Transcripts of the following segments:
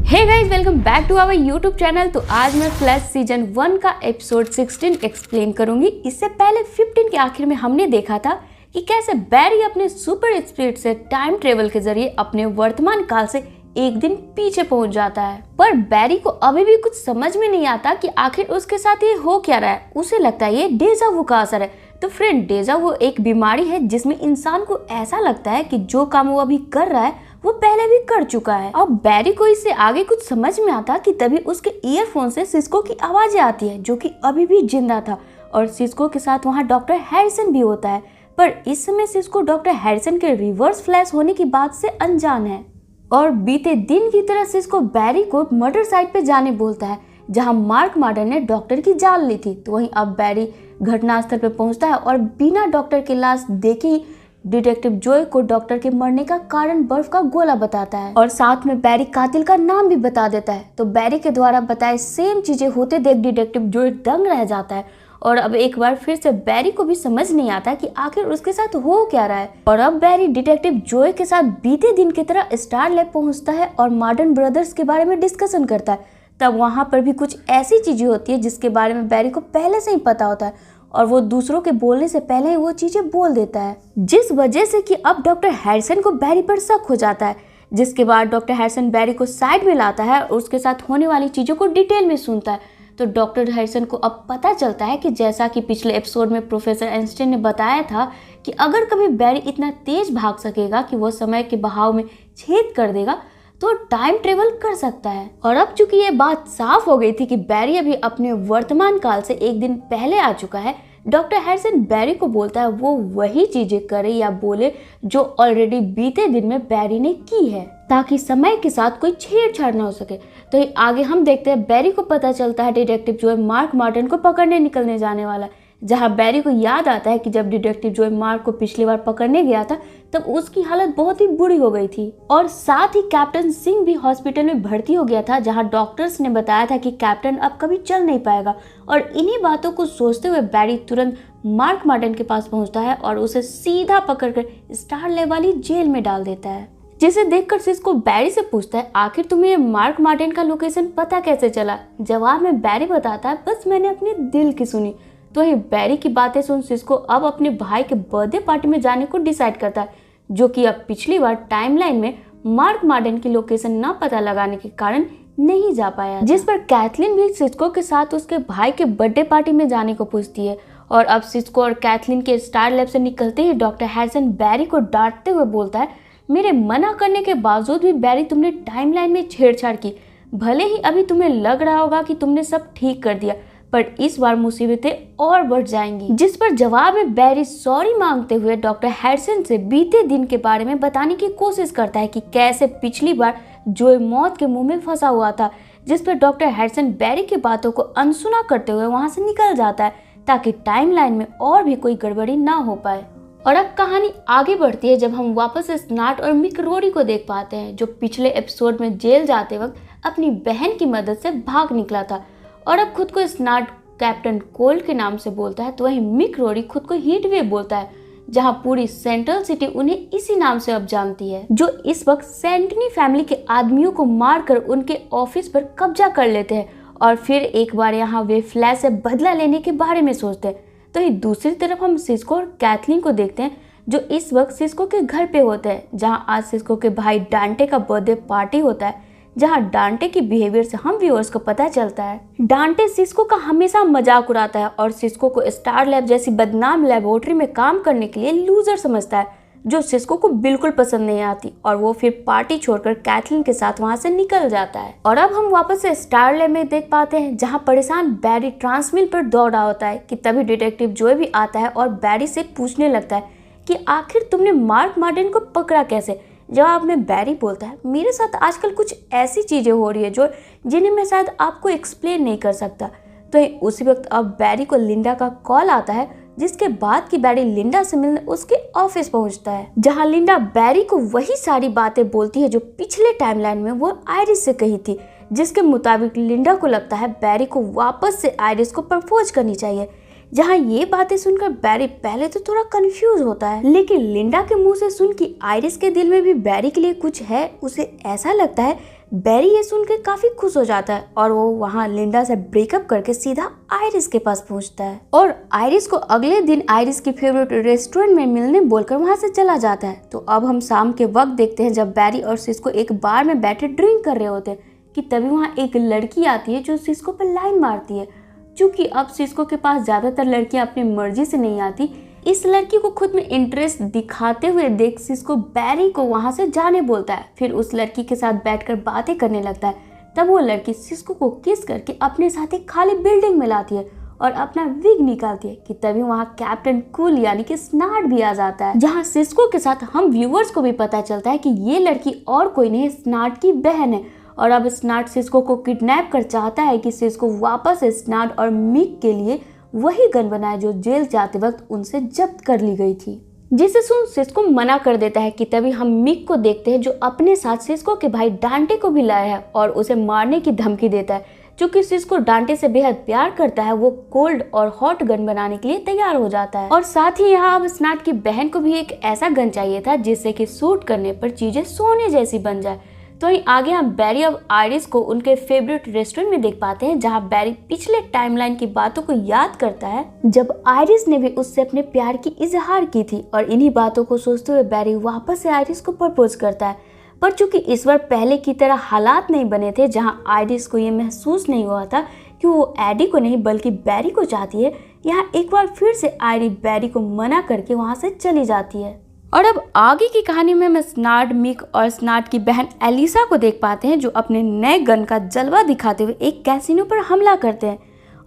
Hey guys, welcome back to our YouTube channel. तो आज मैं फ्लैश सीजन 1 का एपिसोड 16 एक्सप्लेन करूंगी। इससे पहले 15 के आखिर में हमने देखा था कि कैसे बैरी अपने सुपर स्पीड से टाइम ट्रेवल के जरिए अपने वर्तमान काल से एक दिन पीछे पहुंच जाता है। पर बैरी को अभी भी कुछ समझ में नहीं आता कि आखिर उसके साथ ये हो क्या रहा है। उसे लगता है ये डेजा वू का असर है। तो फ्रेंड, डेजा वू एक बीमारी है जिसमें इंसान को ऐसा लगता है कि जो काम वो अभी कर रहा है वो पहले भी कर चुका है। अब बैरी को इससे आगे कुछ समझ में आता कि तभी उसके ईयरफोन से सिस्को की आवाजें आती है, जो कि अभी भी जिंदा था। और सिस्को के साथ वहाँ डॉक्टर हैरिसन भी होता है। पर इस समय सिस्को डॉक्टर हैरिसन के रिवर्स फ्लैश होने की बात से अनजान है। और बीते दिन की तरह सिस्को बैरी को मर्डर साइट पे जाने बोलता है, जहाँ मार्क मार्डन ने डॉक्टर की जान ली थी। तो वहीं अब बैरी घटनास्थल पे पहुंचता है और बिना डॉक्टर की लाश देखे ही डिटेक्टिव जॉय को डॉक्टर के मरने का कारण बर्फ का गोला बताता है और साथ में बैरी कातिल का नाम भी बता देता है। तो बैरी के द्वारा बताए सेम चीजें होते देख डिटेक्टिव जॉय दंग रह जाता है। और अब एक बार फिर से बैरी को भी समझ नहीं आता कि आखिर उसके साथ हो क्या रहा है। और अब बैरी डिटेक्टिव जॉय के साथ बीते दिन की तरह स्टार लैब पहुंचता है और मार्डन ब्रदर्स के बारे में डिस्कशन करता है। तब वहां पर भी कुछ ऐसी चीजें होती है जिसके बारे में बैरी को पहले से ही पता होता है और वो दूसरों के बोलने से पहले ही वो चीजें बोल देता है, जिस वजह से कि अब डॉक्टर हैरिसन को बैरी पर शक हो जाता है। जिसके बाद डॉक्टर हैरिसन बैरी को साइड में लाता है और उसके साथ होने वाली चीजों को डिटेल में सुनता है। तो डॉक्टर हैरिसन को अब पता चलता है कि जैसा कि पिछले एपिसोड में प्रोफेसर आइंस्टाइन ने बताया था कि अगर कभी बैरी इतना तेज भाग सकेगा कि वो समय के बहाव में छेद कर देगा तो टाइम ट्रेवल कर सकता है। और अब चूंकि ये बात साफ हो गई थी कि बैरी अभी अपने वर्तमान काल से एक दिन पहले आ चुका है, डॉक्टर हैरिसन बैरी को बोलता है वो वही चीजें करे या बोले जो ऑलरेडी बीते दिन में बैरी ने की है, ताकि समय के साथ कोई छेड़छाड़ न हो सके। तो आगे हम देखते हैं बैरी को पता चलता है डिटेक्टिव जॉय मार्क मार्टन को पकड़ने निकलने जाने वाला है। जहां बैरी को याद आता है कि जब डिटेक्टिव जॉय मार्क को पिछली बार पकड़ने गया था तब उसकी हालत बहुत ही बुरी हो गई थी। और साथ ही कैप्टन सिंह भी हॉस्पिटल में भर्ती हो गया था, जहां डॉक्टर्स ने बताया था कि कैप्टन अब कभी चल नहीं पाएगा। और इन्हीं बातों को सोचते हुए बैरी तुरंत मार्क मार्टन के पास पहुंचता है और उसे सीधा पकड़कर स्टार लैब वाली जेल में डाल देता है। जिसे देखकर सिस्को बैरी से पूछता है आखिर तुम्हें मार्क मार्टन का लोकेशन पता कैसे चला। जवाब में बैरी बताता है बस मैंने अपने दिल की सुनी। तो ये बैरी की बातें सुन सिस्को अब अपने भाई के बर्थडे पार्टी में जाने को डिसाइड करता है, जो कि अब पिछली बार टाइमलाइन में मार्क मार्डन की लोकेशन न पता लगाने के कारण नहीं जा पाया, जिस पर कैथलीन भी सिस्को के साथ उसके भाई के बर्थडे पार्टी में जाने को पूछती है। और अब सिस्को और कैथलीन के स्टार लैब से निकलते ही डॉक्टर हैरिसन बैरी को डांटते हुए बोलता है मेरे मना करने के बावजूद भी बैरी तुमने टाइमलाइन में छेड़छाड़ की। भले ही अभी तुम्हें लग रहा होगा कि तुमने सब ठीक कर दिया, पर इस बार मुसीबतें और बढ़ जाएंगी। जिस पर जवाब में बैरी सॉरी मांगते हुए डॉक्टर हैरिसन से बीते दिन के बारे में बताने की कोशिश करता है कि कैसे पिछली बार जॉय मौत के मुंह में फंसा हुआ था। जिस पर डॉक्टर हैरिसन बैरी की बातों को अनसुना करते हुए वहां से निकल जाता है ताकि टाइमलाइन में और भी कोई गड़बड़ी ना हो पाए। और अब कहानी आगे बढ़ती है जब हम वापस स्नार्ट और मिक रोरी को देख पाते हैं, जो पिछले एपिसोड में जेल जाते वक्त अपनी बहन की मदद से भाग निकला था और अब खुद को स्नार्ट कैप्टन कोल्ड के नाम से बोलता है। तो वहीं मिक रोरी खुद को हीट वेव बोलता है, जहां पूरी सेंट्रल सिटी उन्हें इसी नाम से अब जानती है, जो इस वक्त सेंटनी फैमिली के आदमियों को मारकर उनके ऑफिस पर कब्जा कर लेते हैं। और फिर एक बार यहाँ वे फ्लैश से बदला लेने के बारे में सोचते हैं। तो ही दूसरी तरफ हम सिस्को और कैथलीन को देखते हैं, जो इस वक्त सिस्को के घर पे होते हैं, जहाँ आज सिस्को के भाई डांटे का बर्थडे पार्टी होता है, जहाँ डांटे की बिहेवियर से हम व्यूअर्स को पता चलता है डांटे सिस्को का हमेशा मजाक उड़ाता है और सिस्को को स्टार लैब जैसी बदनाम लेबोरेटरी में काम करने के लिए लूजर समझता है, जो सिस्को को बिल्कुल पसंद नहीं आती। और वो फिर पार्टी छोड़कर कैथलीन के साथ वहां से निकल जाता है। और अब हम वापस से स्टार लैब में देख पाते हैं, जहाँ परेशान बैरी ट्रांसमिल पर दौड़ा होता है कि तभी डिटेक्टिव जॉय भी आता है और बैरी से पूछने लगता है कि आखिर तुमने मार्क मार्टन को पकड़ा कैसे। जवाब में बैरी बोलता है मेरे साथ आजकल कुछ ऐसी चीजें हो रही है जो जिन्हें मैं शायद आपको एक्सप्लेन नहीं कर सकता। तो उसी वक्त अब बैरी को लिंडा का कॉल आता है, जिसके बाद की बैरी लिंडा से मिलने उसके ऑफिस पहुंचता है, जहां लिंडा बैरी को वही सारी बातें बोलती है जो पिछले टाइमलाइन में वो आयरिस से कही थी, जिसके मुताबिक लिंडा को लगता है बैरी को वापस से आयरिस को प्रपोज करनी चाहिए। जहाँ ये बातें सुनकर बैरी पहले तो थोड़ा कंफ्यूज होता है, लेकिन लिंडा के मुंह से सुन कि आयरिस के दिल में भी बैरी के लिए कुछ है, उसे ऐसा लगता है बैरी ये सुनकर काफी खुश हो जाता है और वो वहाँ लिंडा से ब्रेकअप करके सीधा आयरिस के पास पहुँचता है और आयरिस को अगले दिन आयरिस की फेवरेट रेस्टोरेंट में मिलने बोलकर वहाँ से चला जाता है। तो अब हम शाम के वक्त देखते हैं जब बैरी और सिस्को एक बार में बैठे ड्रिंक कर रहे होते हैं कि तभी वहाँ एक लड़की आती है जो सिस्को पर लाइन मारती है। क्योंकि अब सिस्को के पास ज्यादातर लड़कियां अपनी मर्जी से नहीं आती, इस लड़की को खुद में इंटरेस्ट दिखाते हुए देख सिस्को बैरी को वहां से जाने बोलता है। फिर उस लड़की के साथ बैठकर बातें करने लगता है। तब वो लड़की सिस्को को किस करके अपने साथ एक खाली बिल्डिंग में लाती है और अपना विग निकालती है कि तभी वहाँ कैप्टन कूल यानी कि स्नार्ड भी आ जाता है, जहाँ सिस्को के साथ हम व्यूअर्स को भी पता चलता है कि ये लड़की और कोई नहीं स्नार्ड की बहन है। और अब स्नार्ड सिस्को को किडनैप कर चाहता है कि सिस्को वापस स्नार्ड और मिक के लिए वही गन बनाए जो जेल जाते वक्त उनसे जब्त कर ली गई थी, जिसे सुन सिस्को मना कर देता है कि तभी हम मिक को देखते हैं जो अपने साथ सिस्को के भाई डांटे को भी लाया है और उसे मारने की धमकी देता है। चूंकि सिस्को डांटे से बेहद प्यार करता है, वो कोल्ड और हॉट गन बनाने के लिए तैयार हो जाता है। और साथ ही यहाँ अब स्नार्ड की बहन को भी एक ऐसा गन चाहिए था जिससे कि शूट करने पर चीजें सोने जैसी बन जाए। तो वहीं आगे हम बैरी और आयरिस को उनके फेवरेट रेस्टोरेंट में देख पाते हैं, जहां बैरी पिछले टाइमलाइन की बातों को याद करता है जब आयरिस ने भी उससे अपने प्यार की इजहार की थी। और इन्हीं बातों को सोचते हुए बैरी वापस से आयरिस को प्रपोज करता है। पर चूंकि इस बार पहले की तरह हालात नहीं बने थे, जहां आयरिस को ये महसूस नहीं हुआ था कि वो एडी को नहीं बल्कि बैरी को चाहती है, यहाँ एक बार फिर से आयरिस बैरी को मना करके वहां से चली जाती है। और अब आगे की कहानी में हम स्नार्ड, मिक और स्नार्ड की बहन एलिसा को देख पाते हैं जो अपने नए गन का जलवा दिखाते हुए एक कैसीनो पर हमला करते हैं।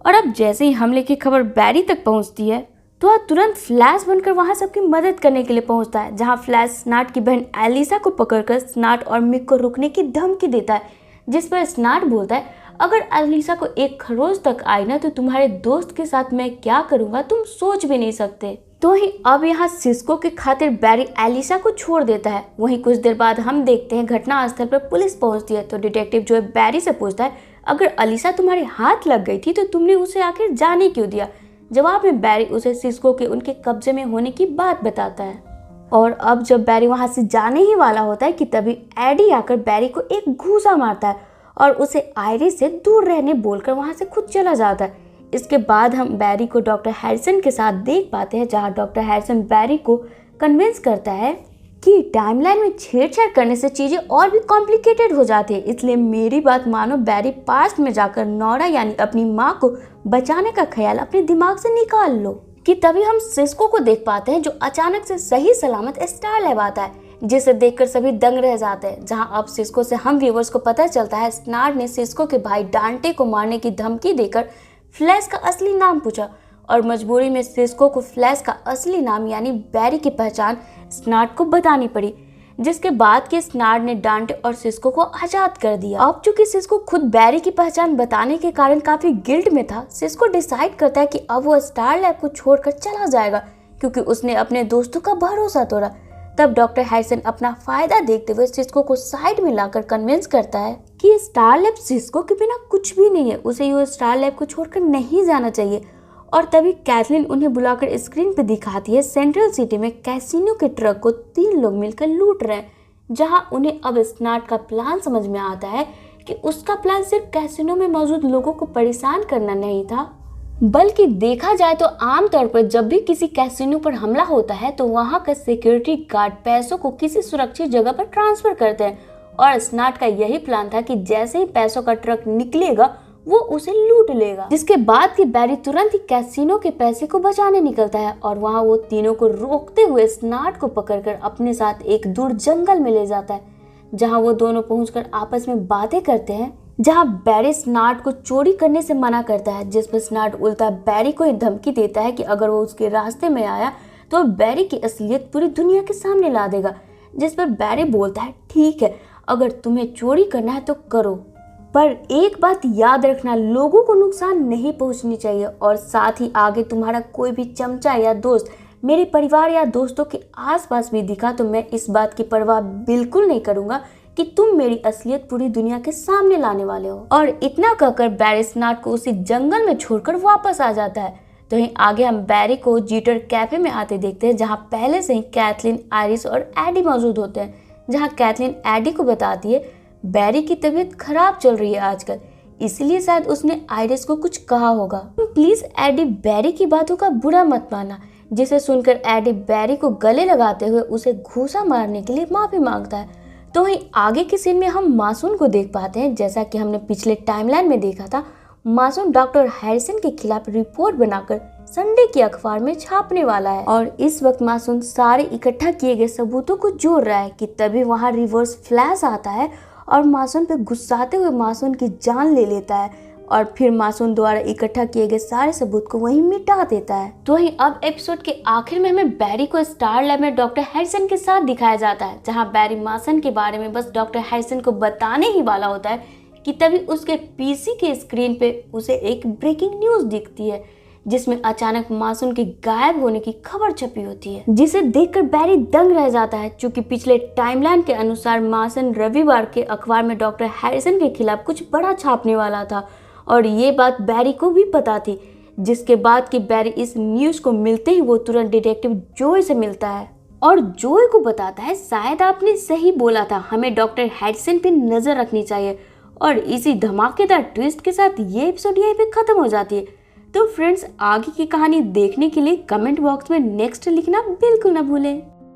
और अब जैसे ही हमले की खबर बैरी तक पहुंचती है तो वह तुरंत फ्लैश बनकर वहां सबकी मदद करने के लिए पहुंचता है, जहां फ्लैश स्नार्ड की बहन एलिसा को पकड़कर स्नार्ड और मिक को रुकने की धमकी देता है, जिस पर स्नार्ड बोलता है अगर एलिसा को एक खरोच तक आई ना तो तुम्हारे दोस्त के साथ मैं क्या करूंगा तुम सोच भी नहीं सकते। तो ही अब यहाँ सिस्को के खातिर बैरी एलिसा को छोड़ देता है। वहीं कुछ देर बाद हम देखते हैं घटना स्थल पर पुलिस पहुंचती है। तो डिटेक्टिव जो है बैरी से पूछता है अगर एलिसा तुम्हारे हाथ लग गई थी तो तुमने उसे आखिर जाने क्यों दिया। जवाब में बैरी उसे सिस्को के उनके कब्जे में होने की बात बताता है। और अब जब बैरी वहां से जाने ही वाला होता है कि तभी एडी आकर बैरी को एक घूसा मारता है और उसे आयरिस से दूर रहने बोलकर वहां से खुद चला जाता है। इसके बाद हम बैरी को डॉक्टर हैरिसन के साथ देख पाते हैं, जहां डॉक्टर हैरिसन बैरी को कन्विंस करता है कि टाइमलाइन में छेड़छाड़ करने से चीजें और भी कॉम्प्लिकेटेड हो जाती है, इसलिए मेरी बात मानो, बैरी पास्ट में जाकर नोरा यानी अपनी माँ को बचाने का ख्याल अपने दिमाग से निकाल लो। कि तभी हम सिस्को को देख पाते हैं जो अचानक से सही सलामत स्टार लैब आता है, जिसे देखकर सभी दंग रह जाते हैं। जहां अब सिस्को से हम व्यूवर्स को पता चलता है स्नार्ड ने सिस्को के भाई डांटे को मारने की धमकी देकर फ्लैश का असली नाम पूछा और मजबूरी में सिस्को को फ्लैश का असली नाम यानी बैरी की पहचान स्नार्ड को बतानी पड़ी, जिसके बाद के स्नार्ड ने डांटे और सिस्को को आजाद कर दिया। अब चूंकि सिस्को खुद बैरी की पहचान बताने के कारण काफी गिल्ट में था, सिस्को डिसाइड करता है कि अब वो स्टार लैब को छोड़कर चला जाएगा क्योंकि उसने अपने दोस्तों का भरोसा तोड़ा। तब डॉक्टर हैरिसन अपना फायदा देखते हुए सिस्को को साइड में लाकर कन्विंस करता है कि स्टार लैब सिस्को के बिना कुछ भी नहीं है, उसे ये स्टार लैब को छोड़कर नहीं जाना चाहिए। और तभी कैथलीन उन्हें बुलाकर स्क्रीन पे दिखाती है सेंट्रल सिटी में कैसीनो के ट्रक को 3 लोग मिलकर लूट रहे हैं, जहां उन्हें अब स्नार्ड का प्लान समझ में आता है कि उसका प्लान सिर्फ कैसीनो में मौजूद लोगों को परेशान करना नहीं था, बल्कि देखा जाए तो आमतौर पर जब भी किसी कैसीनो पर हमला होता है तो वहां का सिक्योरिटी गार्ड पैसों को किसी सुरक्षित जगह पर ट्रांसफर करते हैं। और स्नार्ड का यही प्लान था कि जैसे ही पैसों का ट्रक निकलेगा वो उसे लूट लेगा, जिसके बाद कि बैरी तुरंत ही कैसीनो के पैसे को बचाने निकलता है और वहां वो तीनों को रोकते हुए स्नार्ड को पकड़कर अपने साथ एक दूर जंगल में ले जाता है, जहां वो दोनों पहुंचकर आपस में बातें करते हैं। जहां बैरी स्नार्ड को चोरी करने से मना करता है, जिस पर स्नार्ड उल्टा बैरी को धमकी देता है कि अगर वो उसके रास्ते में आया तो बैरी की असलियत पूरी दुनिया के सामने ला देगा, जिस पर बैरी बोलता है ठीक है, अगर तुम्हें चोरी करना है तो करो, पर एक बात याद रखना, लोगों को नुकसान नहीं पहुंचनी चाहिए और साथ ही आगे तुम्हारा कोई भी चमचा या दोस्त मेरे परिवार या दोस्तों के आसपास भी दिखा तो मैं इस बात की परवाह बिल्कुल नहीं करूंगा कि तुम मेरी असलियत पूरी दुनिया के सामने लाने वाले हो। और इतना कहकर बैरी स्नार्ड को उसी जंगल में छोड़कर वापस आ जाता है। तो यहीं आगे हम बैरी को जीटर कैफे में आते देखते हैं, जहां पहले से ही कैथलीन, आयरिस और एडी मौजूद होते हैं। जहां कैथलीन एडी को बताती है बैरी की तबीयत खराब चल रही है आजकल, इसलिए शायद उसने आइरिस को कुछ कहा होगा। प्लीज एडी बैरी की बातों का बुरा मत मानना, जिसे सुनकर एडी बैरी को गले लगाते हुए उसे घूसा मारने के लिए माफी मांगता है। तो वहीं आगे के सीन में हम मासूम को देख पाते हैं। जैसा कि हमने पिछले टाइमलाइन में देखा था, मासूम डॉक्टर हैरिसन के खिलाफ रिपोर्ट बनाकर संडे के अखबार में छापने वाला है और इस वक्त मासूम सारे इकट्ठा किए गए सबूतों को जोड़ रहा है कि तभी वहां रिवर्स फ्लैश आता है और मासूम पे गुस्साते हुए मासूम की जान ले लेता है और फिर मासूम द्वारा इकट्ठा किए गए सारे सबूत को वहीं मिटा देता है। तो वहीं अब एपिसोड के आखिर में हमें बैरी को स्टार लैब में डॉक्टर हैरिसन के साथ दिखाया जाता है, जहां बैरी मासन के बारे में बस डॉक्टर हैरिसन को बताने ही वाला होता है कि तभी उसके पीसी के स्क्रीन पे उसे एक ब्रेकिंग न्यूज दिखती है, जिसमें अचानक मासूम के गायब होने की खबर छपी होती है, जिसे देखकर बैरी दंग रह जाता है। क्योंकि पिछले टाइमलाइन के अनुसार मासन रविवार के अखबार में डॉक्टर हैरिसन के खिलाफ कुछ बड़ा छापने वाला था और ये बात बैरी को भी पता थी, जिसके बाद कि बैरी इस न्यूज को मिलते ही वो तुरंत डिटेक्टिव जोय से मिलता है और जोय को बताता है शायद आपने सही बोला था, हमें डॉक्टर हैरिसन पे नजर रखनी चाहिए। और इसी धमाकेदार ट्विस्ट के साथ ये एपिसोड यहीं पे खत्म हो जाती है। तो फ्रेंड्स, आगे की कहानी देखने के लिए कमेंट बॉक्स में नेक्स्ट लिखना बिल्कुल ना भूलें।